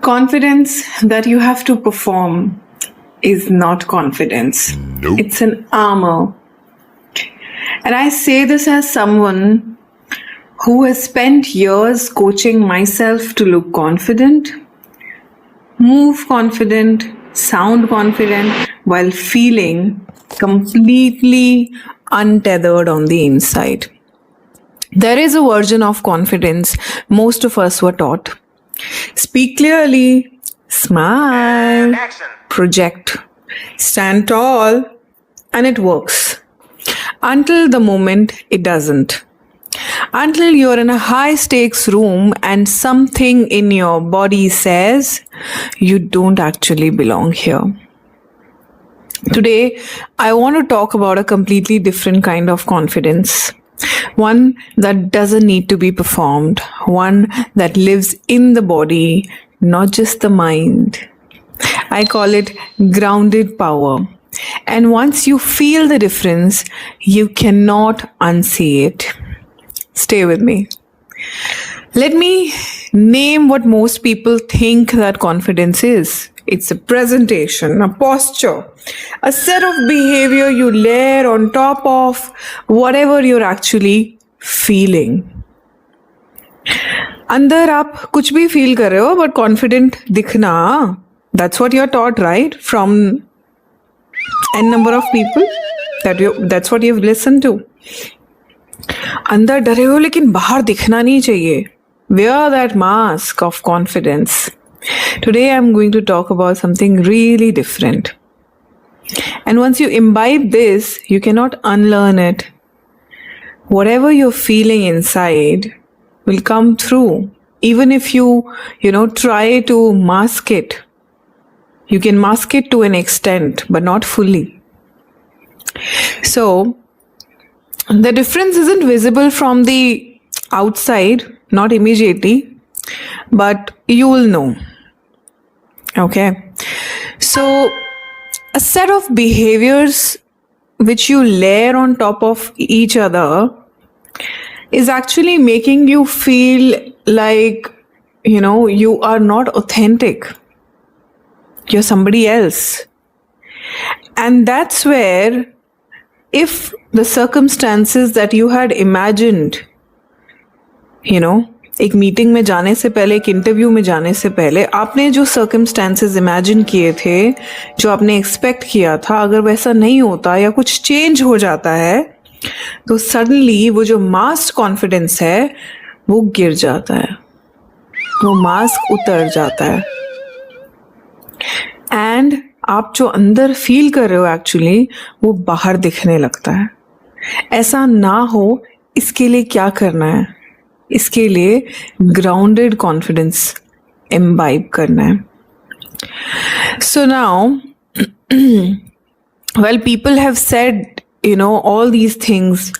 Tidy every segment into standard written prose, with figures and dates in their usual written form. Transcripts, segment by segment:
Confidence that you have to perform is not confidence. Nope. It's an armor. And I say this as someone who has spent years coaching myself to look confident, move confident, sound confident, while feeling completely untethered on the inside. There is a version of confidence most of us were taught. Speak clearly, smile, project, stand tall, and it works. Until the moment it doesn't. Until you're in a high stakes room and something in your body says you don't actually belong here. Today, I want to talk about a completely different kind of confidence. One that doesn't need to be performed. One that lives in the body, not just the mind. I call it grounded power. And once you feel the difference, you cannot unsee it. Stay with me. Let me name what most people think that confidence is. It's a presentation, a posture, a set of behavior you layer on top of whatever you're actually feeling. अंदर आप कुछ भी feel कर रहे हो but confident दिखना, that's what you're taught, right? From n number of people that's what you've listened to. अंदर डरे हो लेकिन बाहर दिखना नहीं चाहिए. Wear that mask of confidence. Today I'm going to talk about something really different. And once you imbibe this, you cannot unlearn it. Whatever you're feeling inside will come through. Even if you try to mask it. You can mask it to an extent, but not fully. So, the difference isn't visible from the outside, not immediately, but you will know. Okay. So, a set of behaviors which you layer on top of each other is actually making you feel like, you are not authentic. You're somebody else. And that's where, if the circumstances that you had imagined, एक meeting में जाने से पहले, एक interview में जाने से पहले आपने जो सर्कमस्टेंसेस इमेजिन किए थे, जो आपने एक्सपेक्ट किया था, अगर वैसा नहीं होता या कुछ चेंज हो जाता है तो सडनली वो जो मास्क कॉन्फिडेंस है वो गिर जाता है, वो मास्क उतर जाता है. एंड आप जो अंदर फील कर रहे हो एक्चुअली वो बाहर दिखने लगता है. ऐसा ना हो इसके लिए क्या करना है? इसके लिए ग्राउंडेड कॉन्फिडेंस इम्बाइब करना है. So now well people have said all these things,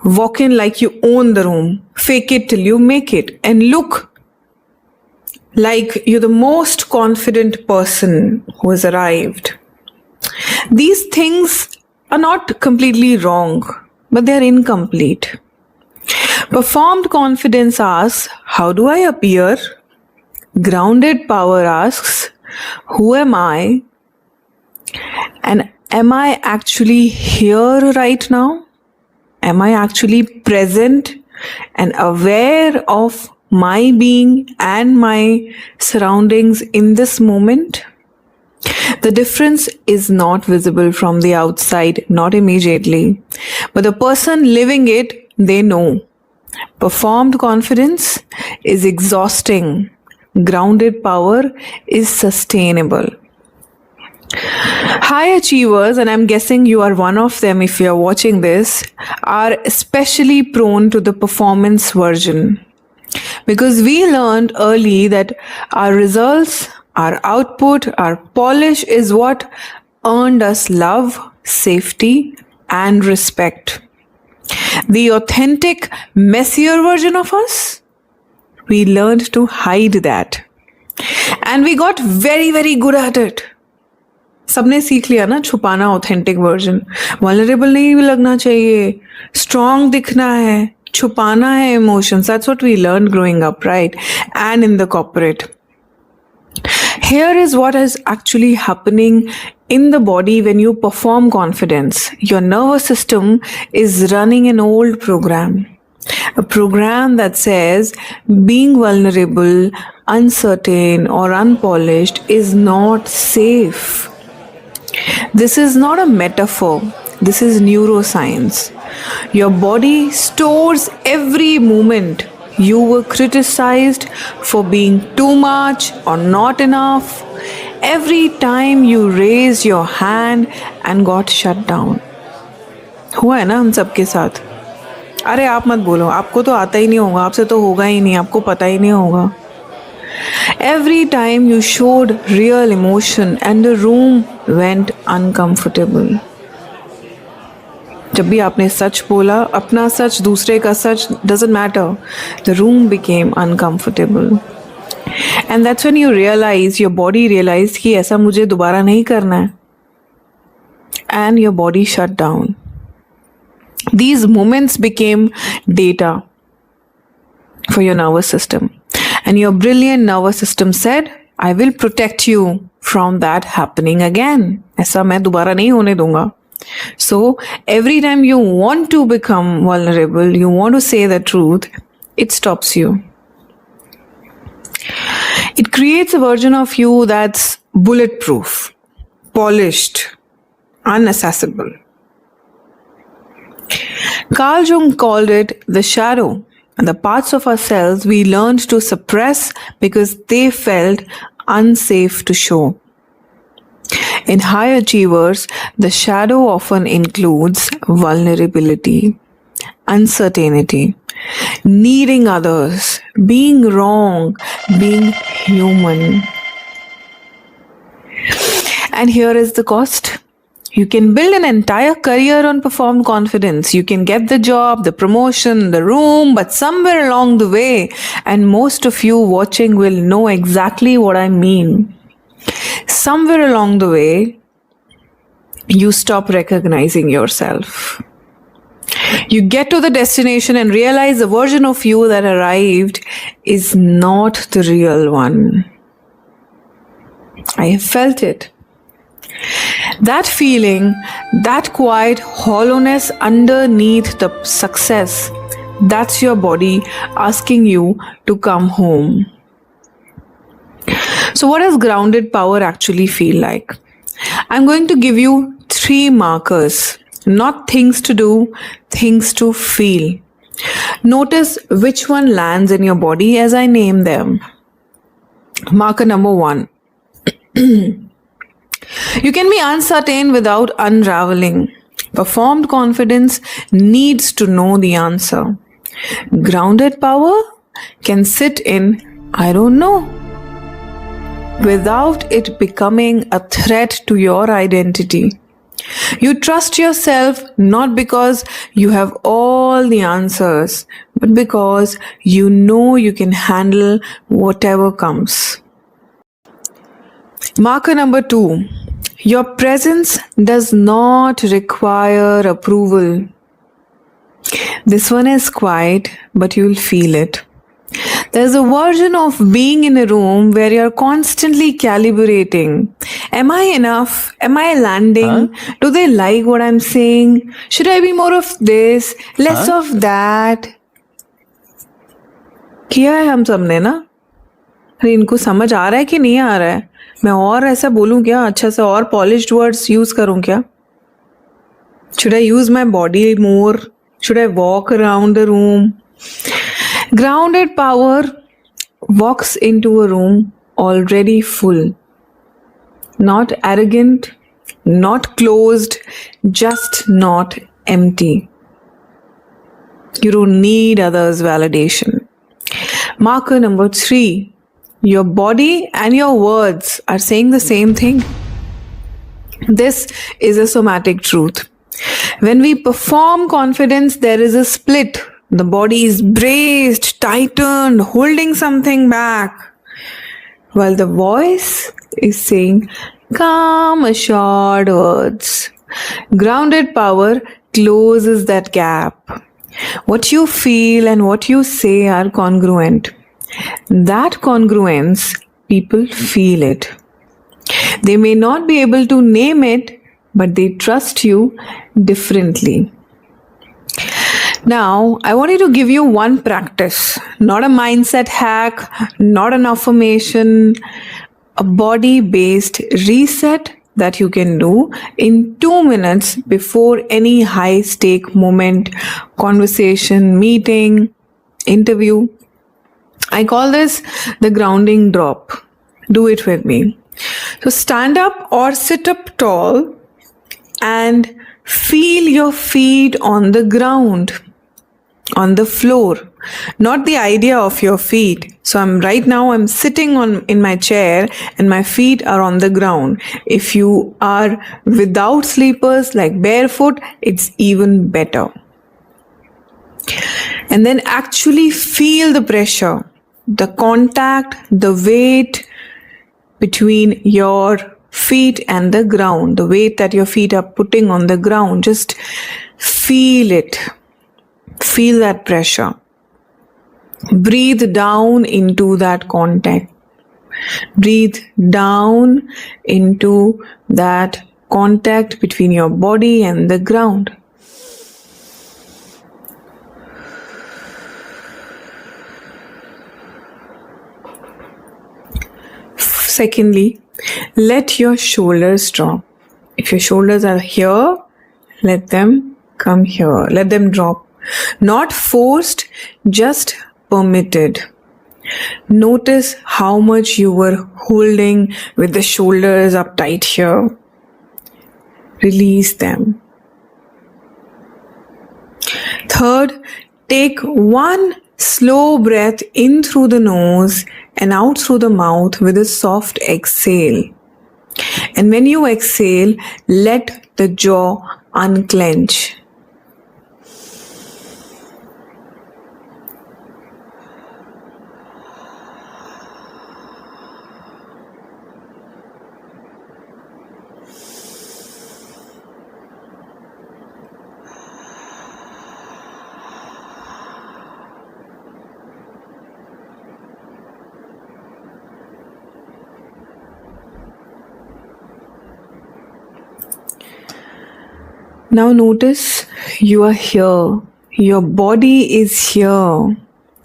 walk in like you own the room, fake it till you make it, and look like you're the most confident person who has arrived. These things are not completely wrong, but they're incomplete. Performed confidence asks, how do I appear? Grounded power asks, who am I? And am I actually here right now? Am I actually present and aware of my being and my surroundings in this moment? The difference is not visible from the outside, not immediately. But the person living it, they know. Performed confidence is exhausting. Grounded power is sustainable. High achievers, and I'm guessing you are one of them if you're watching this, are especially prone to the performance version. Because we learned early that our results, our output, our polish is what earned us love, safety, and respect. The authentic, messier version of us, we learned to hide that. And we got very, very good at it. सबने सीख लिया ना छुपाना authentic version. Vulnerable नहीं भी लगना चाहिए, strong दिखना है, छुपाना है emotions. That's what we learn growing up, right? And in the corporate. Here is what is actually happening in the body when you perform confidence. Your nervous system is running an old program. A program that says being vulnerable, uncertain, or unpolished is not safe. This is not a metaphor. This is neuroscience. Your body stores every moment you were criticized for being too much or not enough. Every time you raised your hand and got shut down. हुआ है ना हम सबके साथ. अरे आप मत बोलो, आपको तो आता ही नहीं होगा, आपसे तो होगा ही नहीं, आपको पता ही नहीं होगा. Every time you showed real emotion and the room went uncomfortable. जब भी आपने सच बोला, अपना सच, दूसरे का सच, doesn't matter. The room became uncomfortable. And that's when you realize, your body realized कि ऐसा मुझे दोबारा नहीं करना है. And your body shut down. These moments became data for your nervous system. And your brilliant nervous system said, I will protect you from that happening again. ऐसा मैं दोबारा नहीं होने दूंगा. So every time you want to become vulnerable, you want to say the truth, it stops you. It creates a version of you that's bulletproof, polished, unaccessible. Carl Jung called it the shadow, and the parts of ourselves we learned to suppress because they felt unsafe to show. In high achievers, the shadow often includes vulnerability, uncertainty, needing others, being wrong, being human. And here is the cost. You can build an entire career on performed confidence. You can get the job, the promotion, the room, but somewhere along the way, and most of you watching will know exactly what I mean. Somewhere along the way, you stop recognizing yourself. You get to the destination and realize the version of you that arrived is not the real one. I have felt it. That feeling, that quiet hollowness underneath the success, that's your body asking you to come home. So what does grounded power actually feel like? I'm going to give you 3 markers, not things to do, things to feel. Notice which one lands in your body as I name them. Marker number 1. You can be uncertain without unraveling. Performed confidence needs to know the answer. Grounded power can sit in, I don't know, without it becoming a threat to your identity. You trust yourself not because you have all the answers, but because you know you can handle whatever comes. Marker number 2. Your presence does not require approval. This one is quiet, but you'll feel it. There's a version of being in a room where you're constantly calibrating. Am I enough? Am I landing? Do they like what I'm saying? Should I be more of this, less of that? किया है हम सबने ना? अरे इनको समझ आ रहा है कि नहीं आ रहा है? मैं और ऐसा बोलूं क्या? अच्छा सा और polished words use करूं क्या? Should I use my body more? Should I walk around the room? Grounded power walks into a room already full. Not arrogant, not closed, just not empty. You don't need others' validation. Marker number 3. Your body and your words are saying the same thing. This is a somatic truth. When we perform confidence, there is a split. The body is braced, tightened, holding something back, while the voice is saying calm, assured words. Grounded power closes that gap. What you feel and what you say are congruent. That congruence, people feel it. They may not be able to name it, but they trust you differently. Now, I wanted to give you one practice, not a mindset hack, not an affirmation, a body based reset that you can do in 2 minutes before any high stake moment, conversation, meeting, interview. I call this the grounding drop. Do it with me. So stand up or sit up tall and feel your feet on the ground, on the floor, not the idea of your feet. So I'm sitting in my chair and my feet are on the ground. If you are without sleepers, like barefoot, it's even better. And then actually feel the pressure, the contact, the weight between your feet and the ground, the weight that your feet are putting on the ground. Just feel it. Feel that pressure. Breathe down into that contact. Breathe down into that contact between your body and the ground. Secondly, let your shoulders drop. If your shoulders are here, let them come here. Let them drop. Not forced, just permitted. Notice how much you were holding with the shoulders up tight here. Release them. Third, take one slow breath in through the nose and out through the mouth with a soft exhale. And when you exhale, let the jaw unclench. Now notice you are here. Your body is here.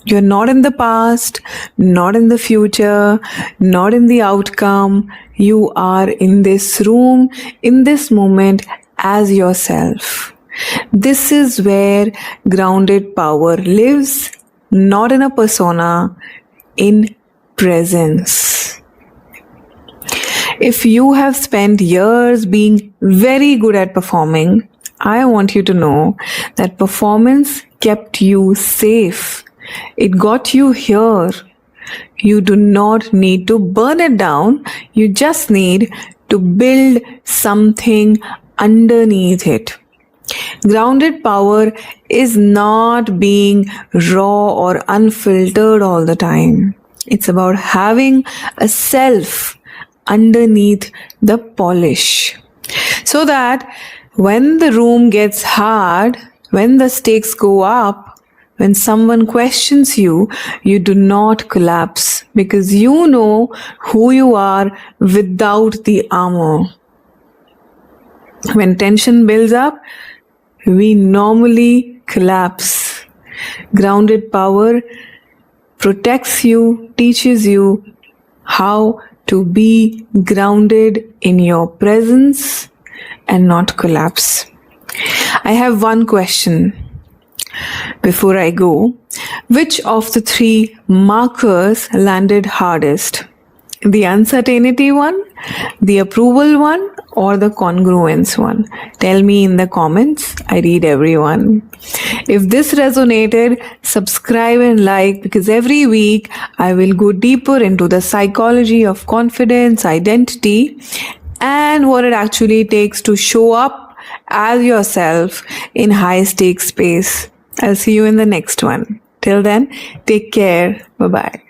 You're not in the past, not in the future, not in the outcome. You are in this room, in this moment as yourself. This is where grounded power lives, not in a persona, in presence. If you have spent years being very good at performing, I want you to know that performance kept you safe. It got you here. You do not need to burn it down. You just need to build something underneath it. Grounded power is not being raw or unfiltered all the time. It's about having a self underneath the polish, so that when the room gets hard, when the stakes go up, when someone questions you, you do not collapse because you know who you are without the armor. When tension builds up, we normally collapse. Grounded power protects you, teaches you how to be grounded in your presence and not collapse. I have one question before I go. Which of the 3 markers landed hardest? The uncertainty one, the approval one, or the congruence one? Tell me in the comments. I read everyone. If this resonated, subscribe and like, because every week I will go deeper into the psychology of confidence, identity, and what it actually takes to show up as yourself in high stakes space. I'll see you in the next one. Till then, take care. Bye-bye.